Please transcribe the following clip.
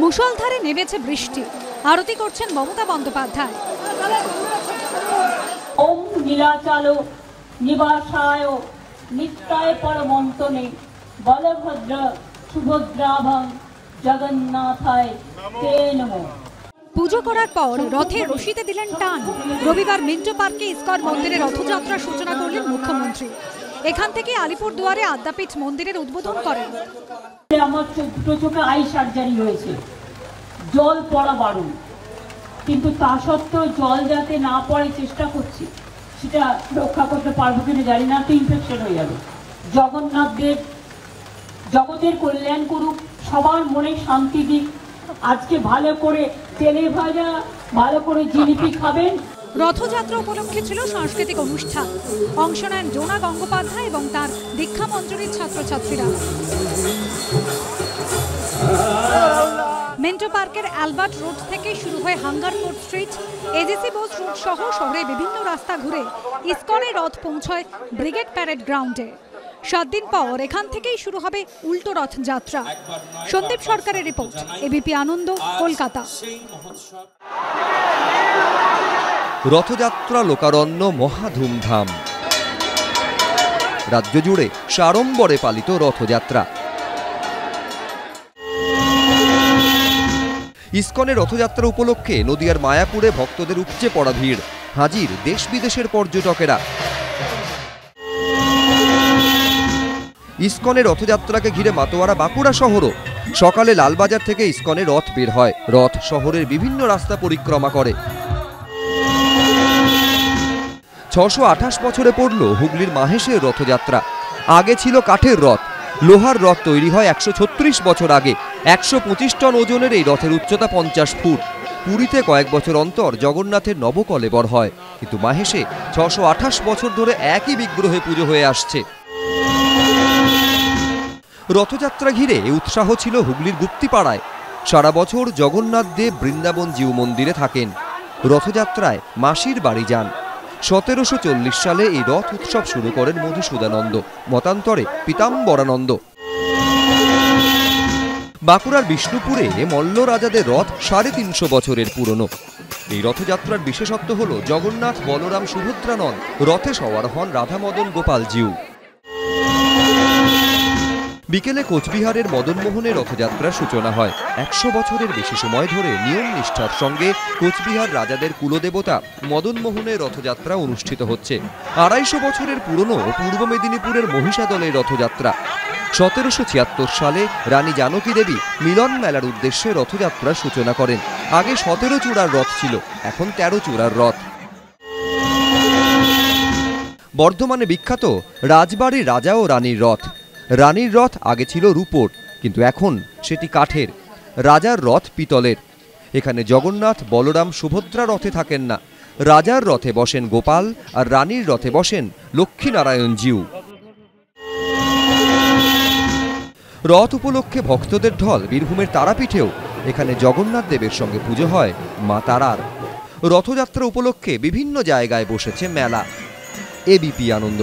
মুষলধারে নেমেছে বৃষ্টি, আরতি করছেন মমতা বন্দ্যোপাধ্যায়। ওম নীলাচলো নিবাসায় নিত্যায় পরমন্তনে বলভদ্র সুভদ্রাভং জগন্নাথায় তে নমঃ। পুজো করার পর রথের রশিতে দিলেন টান। রবিবার মিন্টো পার্কে ইস্কন মন্দিরে রথযাত্রার সূচনা করলেন মুখ্যমন্ত্রী। এখান থেকে আলিপুরদুয়ারে আদ্যাপীঠ মন্দিরের উদ্বোধন করেন। আমার দুটো চোখে আই সার্জারি হয়েছে, জল পড়া বারণ, কিন্তু তা সত্ত্বেও জল যাতে না পড়ে চেষ্টা করছি, সেটা রক্ষা করতে পারবো কিনা জানি না, তো ইনফেকশন হয়ে যাবে। জগন্নাথ দেব জগতের কল্যাণ করুক, সবার মনে শান্তি দিক। আজকে ভালো করে তেলে ভাজা, ভালো করে জিলিপি খাবেন। রথযাত্রা উপলক্ষে ছিল সাংস্কৃতিক অনুষ্ঠান। অংশ নেন জোনা গঙ্গোপাধ্যায় এবং তার দীক্ষা মঞ্জুরির ছাত্রছাত্রীরা। মিন্টো পার্কের অ্যালবার্ট রোড থেকে শুরু হয়ে হাঙ্গারফোর্ট স্ট্রিট, এজিসি বোস রোড সহ শহরে বিভিন্ন রাস্তা ঘুরে ইস্কনের রথ পৌঁছয় ব্রিগেড প্যারেড গ্রাউন্ডে। 7 দিন পর এখান থেকেই শুরু হবে উল্টো রথ যাত্রা। সন্দীপ সরকারের রিপোর্ট, এবিপি আনন্দ, কলকাতা। রথযাত্রা লোকারণ্য মহা ধুমধাম। রাজ্য জুড়ে সাড়ম্বরে পালিত রথযাত্রা। ইস্কনের রথযাত্রা উপলক্ষে নদিয়ার মায়াপুরে ভক্তদের উপচে পড়া ভিড়। হাজির দেশ বিদেশের পর্যটকেরা। ইস্কনের রথযাত্রাকে ঘিরে মাতোয়ারা বাঁকুড়া শহরও। সকালে লালবাজার থেকে ইস্কনে রথ বের হয়। রথ শহরের বিভিন্ন রাস্তা পরিক্রমা করে। 628 বছরে পড়ল হুগলির মাহেশের রথযাত্রা। আগে ছিল কাঠের রথ, লোহার রথ তৈরি হয় 136 বছর আগে। 125 টন ওজনের এই রথের উচ্চতা 50 ফুট। পুরীতে কয়েক বছর অন্তর জগন্নাথের নবকলেবর হয়, কিন্তু মাহেশে 628 বছর ধরে একই বিগ্রহে পুজো হয়ে আসছে। রথযাত্রা ঘিরে উৎসাহ ছিল হুগলির গুপ্তিপাড়ায়। সারা বছর জগন্নাথ দেব বৃন্দাবন জিউ মন্দিরে থাকেন। রথযাত্রায় মাসির বাড়ি যান। 1740 সালে এই রথ উৎসব শুরু করেন মধুসূদানন্দ, মতান্তরে পীতাম্বরানন্দ। বাঁকুড়ার বিষ্ণুপুরে মল্ল রাজাদের রথ 350 বছরের পুরনো। এই রথযাত্রার বিশেষত্ব হল জগন্নাথ, বলরাম, সুভদ্রা নন, রথে সওয়ার হন রাধা মদন গোপাল জিউ। বিকেলে কোচবিহারের মদনমোহনে রথযাত্রার সূচনা হয়। 100 বছরের বেশি সময় ধরে নিয়ম নিষ্ঠার সঙ্গে কোচবিহার রাজাদের কুলদেবতা মদনমোহনে রথযাত্রা অনুষ্ঠিত হচ্ছে। 250 বছরের পুরনো পূর্ব মেদিনীপুরের মহিষাদলের রথযাত্রা। 1776 সালে রানী জানকী দেবী মিলন মেলার উদ্দেশ্যে রথযাত্রার সূচনা করেন। আগে 17 চূড়ার রথ ছিল, এখন 13 চূড়ার রথ। বর্ধমানে বিখ্যাত রাজবাড়ির রাজা ও রানীর রথ। রানীর রথ আগে ছিল রূপোর, কিন্তু এখন সেটি কাঠের। রাজার রথ পিতলের। এখানে জগন্নাথ, বলরাম, সুভদ্রা রথে থাকেন না। রাজার রথে বসেন গোপাল, আর রানীর রথে বসেন লক্ষ্মীনারায়ণ জিউ। রথ উপলক্ষে ভক্তদের ঢল বীরভূমের তারাপীঠেও। এখানে জগন্নাথ দেবের সঙ্গে পুজো হয় মা তারার। রথযাত্রা উপলক্ষে বিভিন্ন জায়গায় বসেছে মেলা। এবিপি আনন্দ।